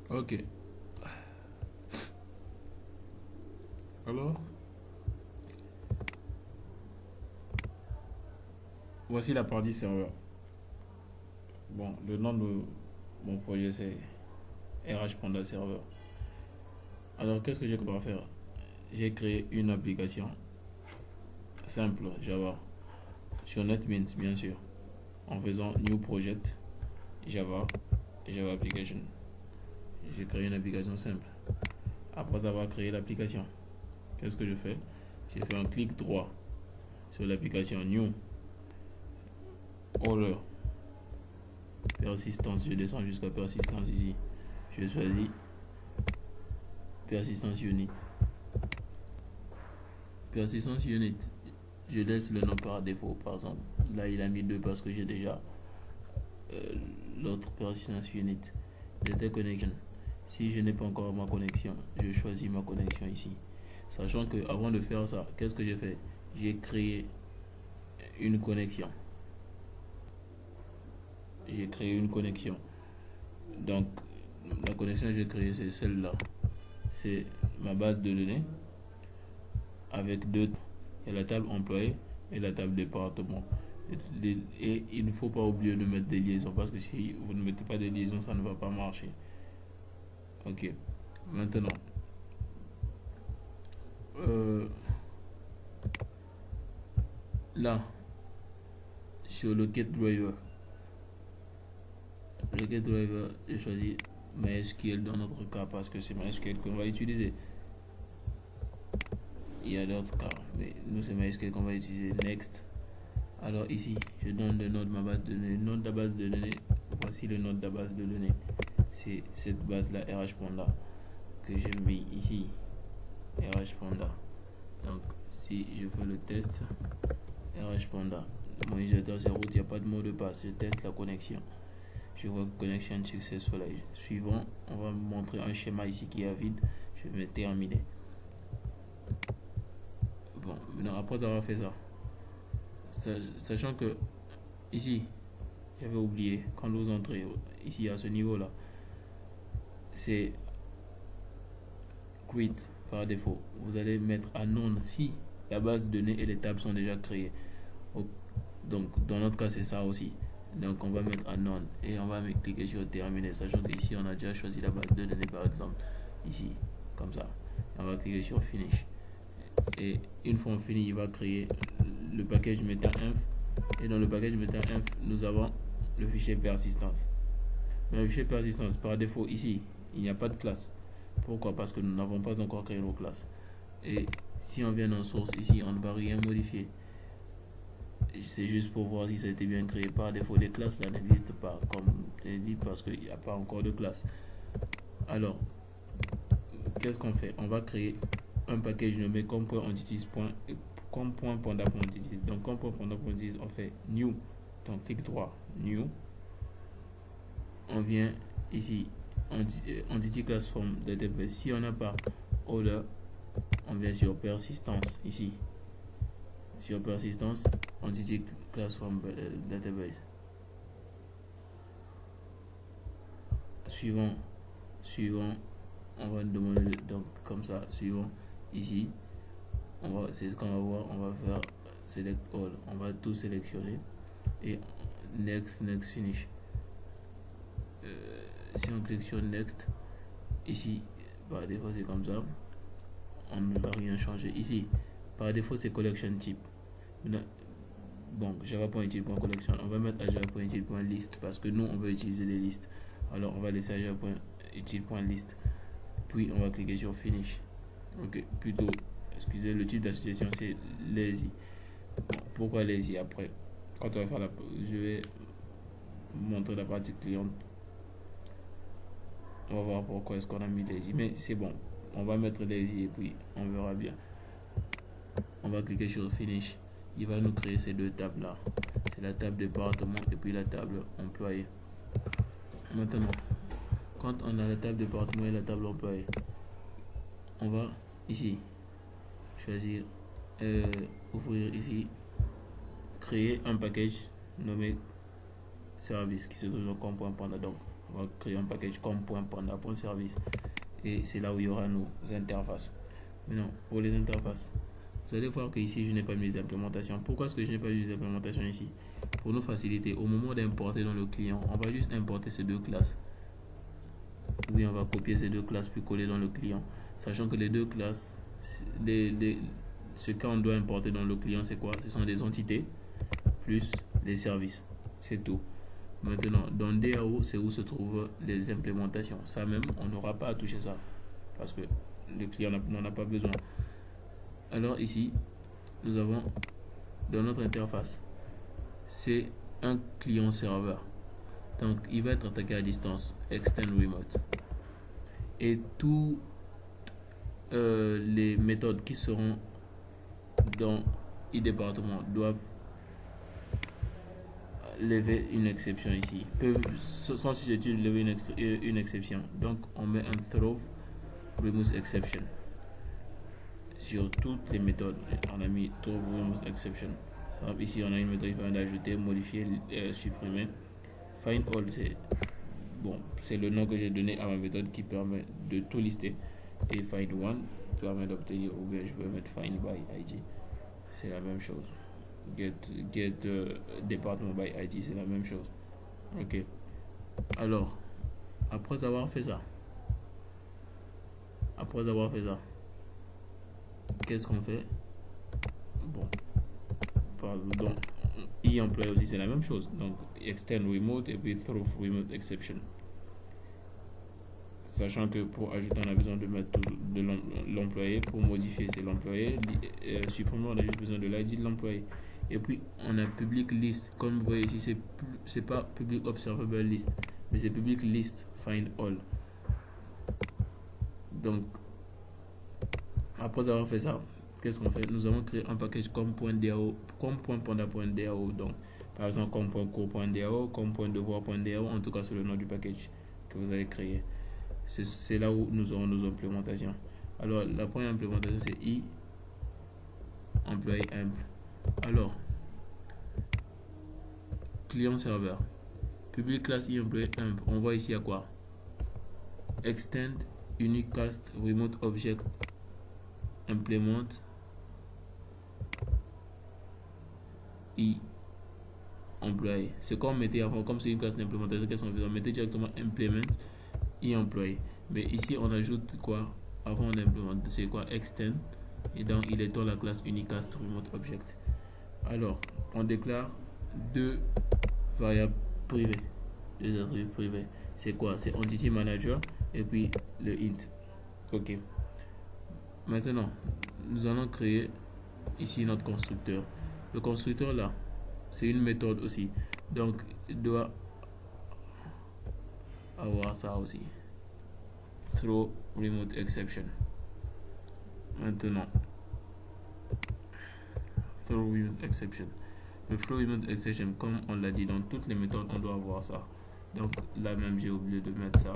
Ok. Alors, voici la partie serveur. Bon, le nom de mon projet c'est RH Panda Serveur. Alors, qu'est-ce que j'ai commencé à faire? J'ai créé une application simple Java sur NetBeans, bien sûr, en faisant New Project Java, Java Application. J'ai créé une application simple. Après avoir créé l'application, qu'est-ce que je fais? J'ai fait un clic droit sur l'application New, Order, Persistance. Je descends jusqu'à Persistance ici. Je choisis Persistance Unit. Persistance Unit, je laisse le nom par défaut. Par exemple, là il a mis 2 parce que j'ai déjà euh, l'autre Persistance Unit. Data Connection. Si je n'ai pas encore ma connexion, je choisis ma connexion ici. Sachant que avant de faire ça, qu'est-ce que j'ai fait? J'ai créé une connexion. J'ai créé une connexion. Donc, la connexion que j'ai créée, c'est celle-là. C'est ma base de données avec deux. Il y a la table employée et la table département. Et il ne faut pas oublier de mettre des liaisons parce que si vous ne mettez pas des liaisons, ça ne va pas marcher. Ok. Maintenant, euh, là, sur le get driver, j'ai choisi MySQL dans notre cas parce que c'est MySQL qu'on va utiliser. Il y a d'autres cas, mais nous c'est MySQL qu'on va utiliser. Next. Alors ici, je donne le nom de ma base de données. Le nom de la base de données, voici le nom de la base de données. C'est cette base-là, RH Panda, que j'ai mis ici. RH Panda. Donc, si je fais le test, RH Panda, mon utilisateur c'est route, il n'y a pas de mot de passe. Je teste la connexion. Je vois connexion successful. Suivant, on va me montrer un schéma ici qui est vide. Je vais terminer. Bon, maintenant, après avoir fait ça, sachant que ici, j'avais oublié, quand vous entrez ici à ce niveau-là, c'est create par défaut. Vous allez mettre à non si la base de données et les tables sont déjà créées. Donc, dans notre cas, c'est ça aussi. Donc, on va mettre à non et on va cliquer sur terminer, sachant qu'ici, on a déjà choisi la base de données, par exemple, ici, comme ça. Et on va cliquer sur finish. Et une fois fini, il va créer le package meta-inf. Et dans le package meta-inf, nous avons le fichier persistance. Mais le fichier persistance, par défaut, ici, il n'y a pas de classe. Pourquoi? Parce que nous n'avons pas encore créé nos classes. Et si on vient dans source, ici, on ne va rien modifier. C'est juste pour voir si ça a été bien créé. Par défaut, les classes là n'existent pas, comme dit, parce qu'il n'y a pas encore de classe. Alors, qu'est-ce qu'on fait? On va créer un package nommé comme.entities.panda.entities. Donc, comme.panda.entities, on fait new. Donc, clic droit, new. On vient ici, entity class form database. Si on n'a pas order, on vient sur persistance ici. Sur persistance, entity class form database. Suivant, on va demander donc comme ça. Suivant ici, c'est ce qu'on va voir. On va faire select all. On va tout sélectionner et next finish. Si on clique sur next ici, par défaut c'est comme ça. On ne va rien changer ici. Par défaut c'est collection type. Bon, java.util.collection, on va mettre à java.util.list parce que nous on veut utiliser les listes. Alors on va laisser à java.util.list. Puis on va cliquer sur finish. Ok, plutôt, excusez, le type d'association c'est lazy. Bon, pourquoi lazy? Après, quand on va faire je vais montrer la partie cliente. On va voir pourquoi est-ce qu'on a mis lazy. Mais c'est bon, on va mettre lazy et puis on verra bien. On va cliquer sur finish. Il va nous créer ces deux tables là. C'est la table département et puis la table employé. Maintenant, quand on a la table département et la table employé, on va ici choisir, ouvrir ici, créer un package nommé service qui se trouve dans com.panda. Donc On va créer un package comme .panda.service. Et c'est là où il y aura nos interfaces. Maintenant, pour les interfaces, vous allez voir que ici, je n'ai pas mis les implémentations. Pourquoi est-ce que je n'ai pas mis les implémentations ici? Pour nous faciliter, au moment d'importer dans le client, on va juste importer ces deux classes. Oui, on va copier ces deux classes puis coller dans le client. Sachant que les deux classes, ce qu'on doit importer dans le client, c'est quoi? Ce sont des entités plus les services. C'est tout. Maintenant, dans DAO, c'est où se trouvent les implémentations. Ça même, on n'aura pas à toucher ça parce que le client n'en a pas besoin. Alors ici, nous avons dans notre interface, c'est un client serveur. Donc, il va être attaqué à distance, extend remote. Et tous les méthodes qui seront dans e-département doivent lever une exception ici. Sans susceptible lever une exception. Donc, on met un throw remove exception. Sur toutes les méthodes, on a mis throw remove exception. Donc, ici, on a une méthode qui permet d'ajouter, modifier, supprimer. Find all, c'est le nom que j'ai donné à ma méthode qui permet de tout lister. Et find one permet d'obtenir, ou bien je vais mettre find by ID. C'est la même chose. Get département by ID, c'est la même chose. Ok. Alors, après avoir fait ça, qu'est-ce qu'on fait? Bon, pardon. E-employee aussi, c'est la même chose. Donc, extend remote et puis throw remote exception. Sachant que pour ajouter, on a besoin de mettre de l'employé. Pour modifier, c'est l'employé. Supprimer, on a juste besoin de l'ID de l'employé. Et puis, on a public list. Comme vous voyez ici, c'est pas public observable list, mais c'est public list find all. Donc, après avoir fait ça, qu'est-ce qu'on fait? Nous avons créé un package comme .dao, comme .panda.dao. Donc, par exemple, comme .cours.dao, comme .devoir.dao, en tout cas, c'est le nom du package que vous avez créé. C'est là où nous aurons nos implémentations. Alors, la première implémentation, c'est i employé ample. Alors, client serveur, public class i employé ample. On voit ici à quoi? Extend unicast remote object implement i employé. C'est comme mettez avant, comme c'est une classe d'implémentation, qu'est-ce qu'on fait? On mettait directement implement i employé. Mais ici on ajoute quoi? Avant on implémente, c'est quoi? Extend, et donc il est dans la classe unicast remote object. Alors on déclare deux variables privées, deux attributs privés. C'est quoi? C'est entity manager et puis le int. Ok. Maintenant nous allons créer ici notre constructeur. Le constructeur là, c'est une méthode aussi, donc il doit avoir ça aussi, throw remote exception. Maintenant, throw remote exception. Le throw remote exception, comme on l'a dit, dans toutes les méthodes on doit avoir ça. Donc là même j'ai oublié de mettre ça.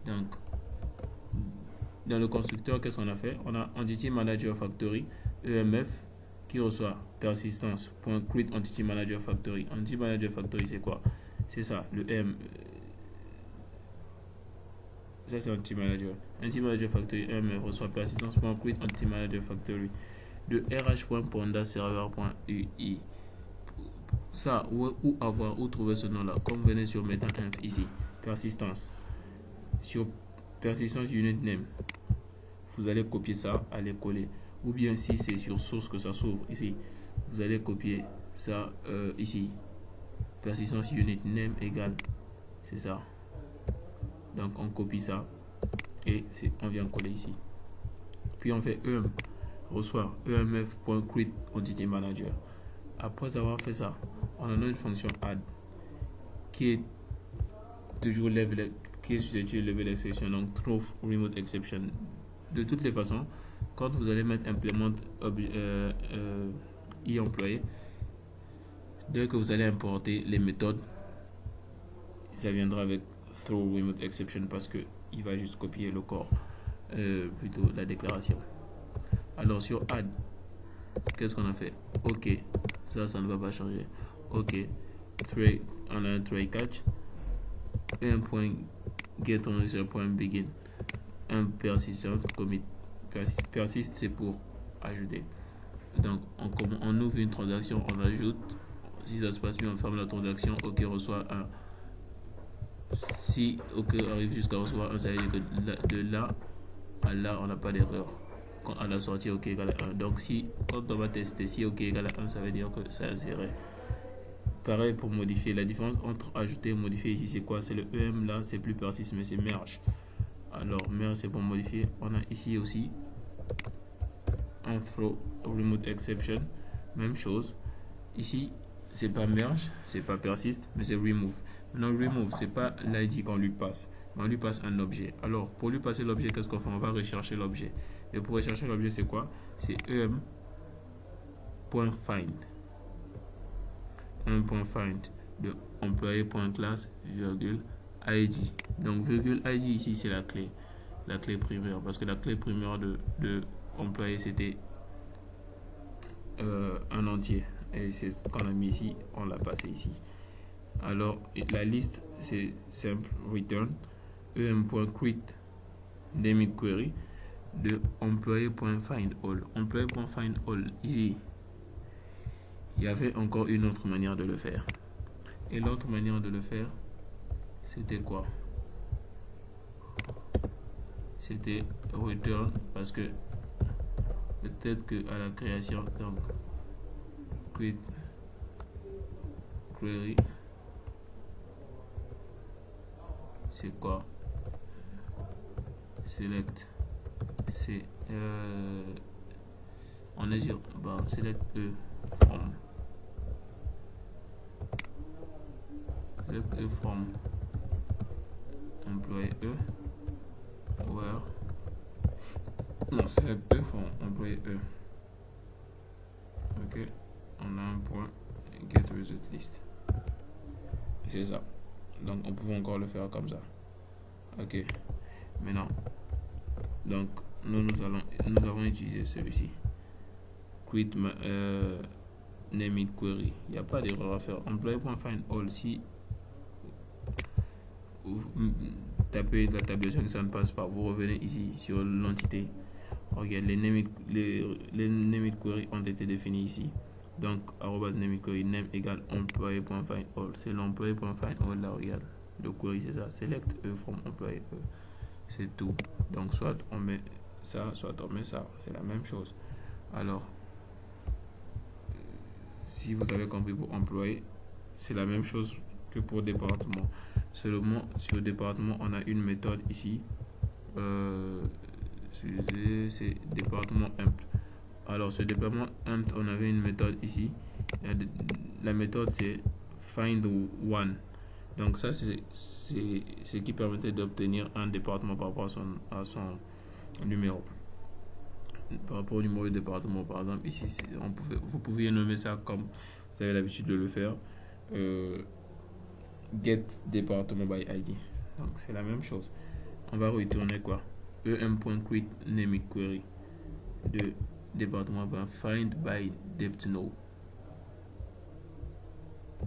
Donc dans le constructeur, qu'est-ce qu'on a fait? On a entity manager factory EMF qui reçoit persistance.create entity manager factory. Entity manager factory, c'est quoi? C'est ça, le M. Ça, c'est entity manager. Entity manager factory EMF reçoit persistance.create entity manager factory de rh.panda server.ui. Ça, où trouver ce nom là? Comme vous venez sur meta-inf ici, persistance. Sur persistance unit name, vous allez copier ça, aller coller. Ou bien si c'est sur source que ça s'ouvre ici, vous allez copier ça ici. Persistance unit name égale, c'est ça. Donc on copie ça et on vient coller ici. Puis on fait em reçoit emf.create entity manager. Après avoir fait ça, on a une fonction add qui est toujours level, qui est susceptible de lever l'exception, donc throw remote exception. De toutes les façons, quand vous allez mettre implément e-employé, dès que vous allez importer les méthodes, ça viendra avec throw remote exception parce que il va juste copier le corps, plutôt la déclaration. Alors sur add, qu'est-ce qu'on a fait? Ok, ça ne va pas changer. Ok, try, on a un try catch, et un point get point begin, un persistent commit. Persiste c'est pour ajouter. Donc on ouvre une transaction, on ajoute, si ça se passe bien on ferme la transaction, OK reçoit un. Si OK arrive jusqu'à recevoir un, ça veut dire que de là à là on n'a pas d'erreur. Quand à la sortie OK égale à 1. Donc si quand on va tester si OK égale à 1, ça veut dire que ça a zéré. Pareil pour modifier. La différence entre ajouter et modifier ici c'est quoi? C'est le EM là, c'est plus persiste mais c'est merge. Alors merge c'est pour modifier. On a ici aussi un throw remove exception, même chose. Ici c'est pas merge, c'est pas persiste mais c'est remove. Maintenant remove c'est pas l'ID qu'on lui passe, mais on lui passe un objet. Alors pour lui passer l'objet, qu'est-ce qu'on fait? On va rechercher l'objet. Et pour rechercher l'objet c'est quoi? C'est em.find, em.find de employé.class virgule ID. Donc virgule ID ici c'est la clé primaire, parce que la clé primaire de employé c'était un entier, et c'est ce qu'on a mis ici, on l'a passé ici. Alors la liste c'est simple, return em.create naming query de employé.findAll. Employé.findAll, ici il y avait encore une autre manière de le faire, et l'autre manière de le faire c'était quoi? C'était return, parce que peut-être que à la création, donc create query c'est quoi? Select, c'est on est sur select from employé where non select from employé OK, on a un point get result list, c'est ça. Donc on peut encore le faire comme ça. OK, maintenant donc nous avons utilisé celui-ci, create name it query. Il n'y a pas d'erreur à faire. Employee.findAll, si vous tapez la tabulation que ça ne passe pas, vous revenez ici sur l'entité. Regarde, les name it query ont été définis ici. Donc name it query, name égale employee.findAll, c'est l'employee.findAll là, regarde. Le query c'est ça, select from employee c'est tout. Donc soit on met ça, soit on met ça, c'est la même chose. Alors si vous avez compris, pour employé c'est la même chose que pour département, seulement sur département on a une méthode ici, c'est département imp. Alors ce département imp, on avait une méthode ici, la méthode c'est find one. Donc ça c'est ce qui permettait d'obtenir un département par rapport à son numéro, par rapport au numéro de département. Par exemple ici vous pouviez nommer ça comme vous avez l'habitude de le faire, get département by ID. Donc c'est la même chose. On va retourner quoi? em.create name query de département find by depth no,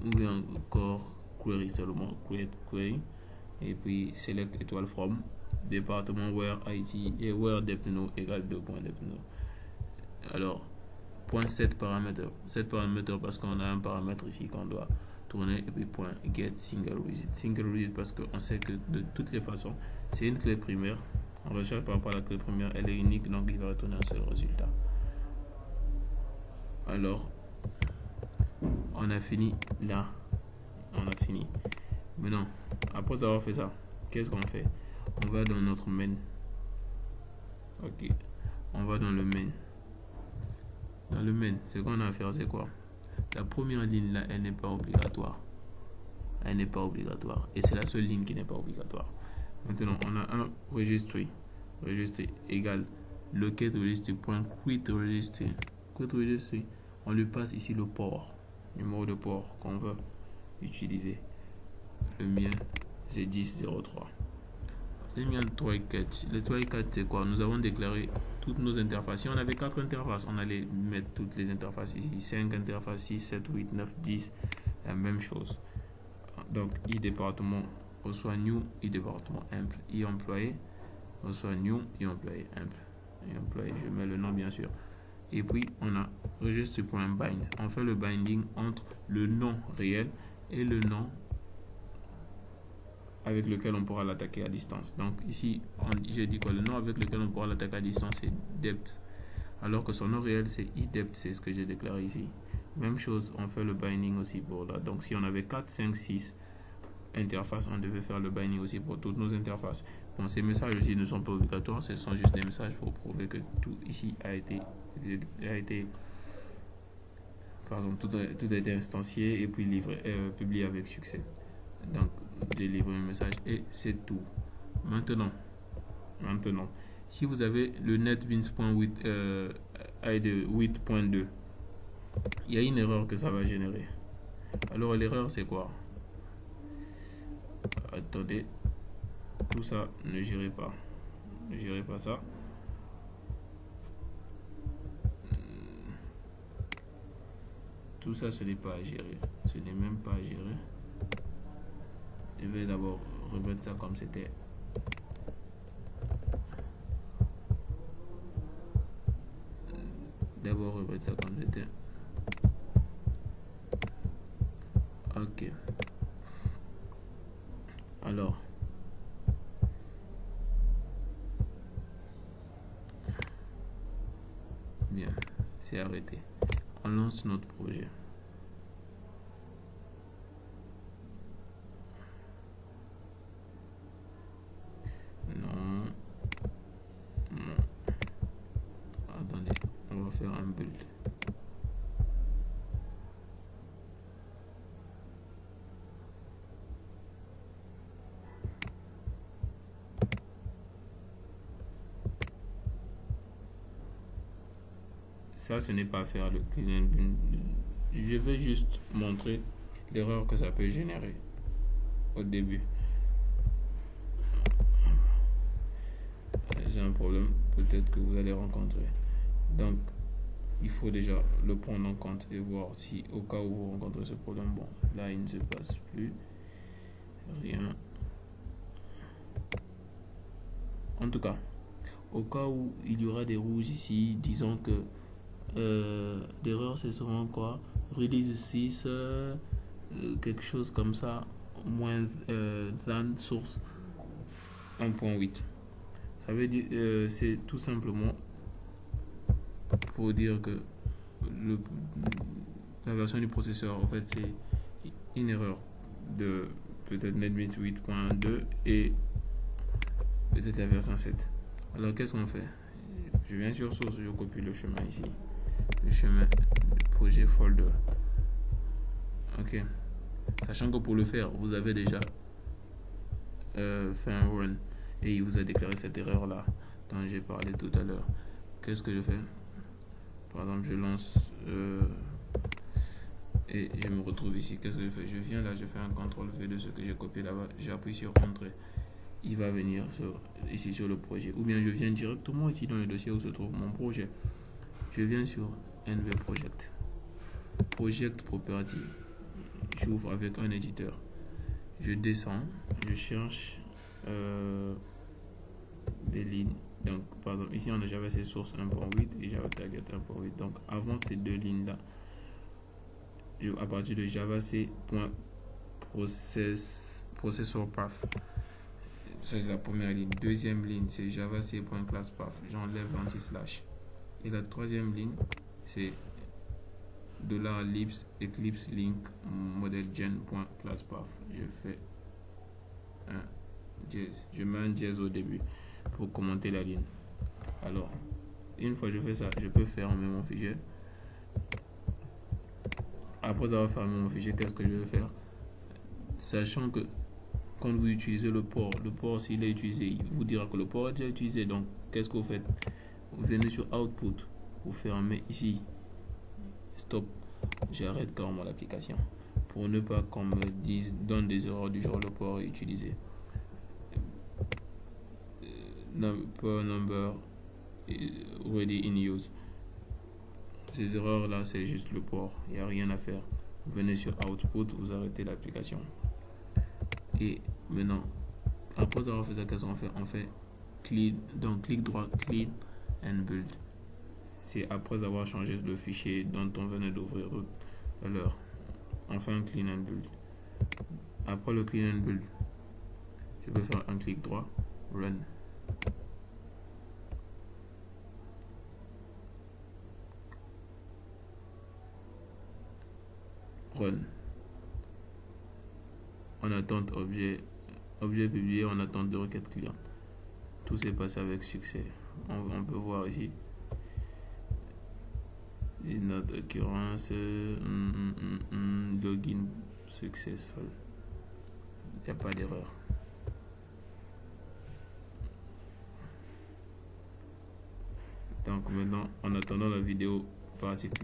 ou bien encore query seulement, create query, et puis select étoile from département where ID et where depth no égale 2.depth-no. Alors point 7 paramètres parce qu'on a un paramètre ici qu'on doit tourner, et puis point get single visit parce qu'on sait que de toutes les façons c'est une clé primaire, on recherche par rapport à la clé primaire, elle est unique, donc il va retourner un seul résultat. Alors on a fini là, on a fini. Maintenant après avoir fait ça, qu'est-ce qu'on fait? On va dans notre main. OK, on va dans le main. Dans le main, ce qu'on a à faire c'est quoi? La première ligne là, elle n'est pas obligatoire, et c'est la seule ligne qui n'est pas obligatoire. Maintenant on a un registry égale locate registry.quit registry, on lui passe ici le port, numéro de port qu'on veut utiliser. Le mien c'est 1003. Le mien try catch. Le try catch c'est quoi? Nous avons déclaré toutes nos interfaces. Si on avait 4 interfaces, on allait mettre toutes les interfaces ici, 5 interfaces, 6, 7, 8, 9, 10, la même chose. Donc i département reçoit new i département imple, i employé reçoit new i employé imple, i employé, je mets le nom bien sûr. Et puis on a registre.bind, on fait le binding entre le nom réel et le nom avec lequel on pourra l'attaquer à distance. Donc ici j'ai dit que le nom avec lequel on pourra l'attaquer à distance c'est dept, alors que son nom réel c'est idept, c'est ce que j'ai déclaré ici. Même chose, on fait le binding aussi pour là. Donc si on avait 4, 5, 6 interfaces, on devait faire le binding aussi pour toutes nos interfaces. Bon, ces messages aussi ne sont pas obligatoires, ce sont juste des messages pour prouver que tout ici a été par exemple, tout a été instancié et puis livré, publié avec succès. Donc j'ai livré un message et c'est tout. Maintenant, si vous avez le NetBeans.8 de 8.2, il y a une erreur que ça va générer. Alors l'erreur c'est quoi? Attendez, tout ça ne gérez pas ça. Tout ça ce n'est pas à gérer, ce n'est même pas à gérer. Je vais d'abord remettre ça comme c'était. Ok. Alors, bien, c'est arrêté. On lance notre projet. Non. Attendez, on va faire un build. Ça, ce n'est pas faire le clean. Je vais juste montrer l'erreur que ça peut générer au début. J'ai un problème, peut-être que vous allez rencontrer. Donc, il faut déjà le prendre en compte et voir si au cas où vous rencontrez ce problème, bon, là il ne se passe plus rien. En tout cas, au cas où il y aura des rouges ici, disons que l'erreur c'est souvent quoi, release 6 quelque chose comme ça, moins than source 1.8. Ça veut dire c'est tout simplement pour dire que la version du processeur en fait c'est une erreur de peut-être NetBeans 8.2 et peut-être la version 7. Alors qu'est-ce qu'on fait? Je viens sur source, je copie le chemin ici, le chemin projet folder. Ok, sachant que pour le faire vous avez déjà fait un run et il vous a déclaré cette erreur là dont j'ai parlé tout à l'heure. Qu'est-ce que je fais? Par exemple, je lance et je me retrouve ici. Qu'est-ce que je fais? Je viens là, je fais un CTRL V de ce que j'ai copié là-bas, j'appuie sur Entrée. Il va venir ici sur le projet. Ou bien je viens directement ici dans le dossier où se trouve mon projet. Je viens sur NV Project. Project Property. J'ouvre avec un éditeur. Je descends, je cherche des lignes. Donc, par exemple, ici on a Java C source 1.8 et Java Target 1.8. Donc, avant ces deux lignes-là, à partir de Java C.processor path, ça c'est la première ligne. Deuxième ligne, c'est Java C.class path. J'enlève l'anti-slash. Et la troisième ligne, c'est $libs eclipse link model gen.class path. Je fais un dièse. Je mets un dièse au début pour commenter la ligne. Alors, une fois que je fais ça, je peux fermer mon fichier. Après avoir fermé mon fichier, qu'est-ce que je vais faire? Sachant que quand vous utilisez le port s'il est utilisé, il vous dira que le port est déjà utilisé. Donc, qu'est-ce que vous faites? Vous venez sur Output, vous fermez ici, Stop. J'arrête carrément l'application pour ne pas qu'on me donne des erreurs du genre le port est utilisé. Port number ready in use. Ces erreurs là c'est juste le port, il n'y a rien à faire. Vous venez sur Output, vous arrêtez l'application. Et maintenant, après avoir fait ça, qu'est-ce qu'on fait? On fait clean, donc clic droit, clean and build. C'est après avoir changé le fichier dont on venait d'ouvrir tout à l'heure. On fait un clean and build. Après le clean and build, je peux faire un clic droit, run. Run. En attente objet publié, en attente de requête client. Tout s'est passé avec succès. On peut voir ici. Note occurrence, login successful. Il n'y a pas d'erreur. Donc maintenant, en attendant la vidéo particulière.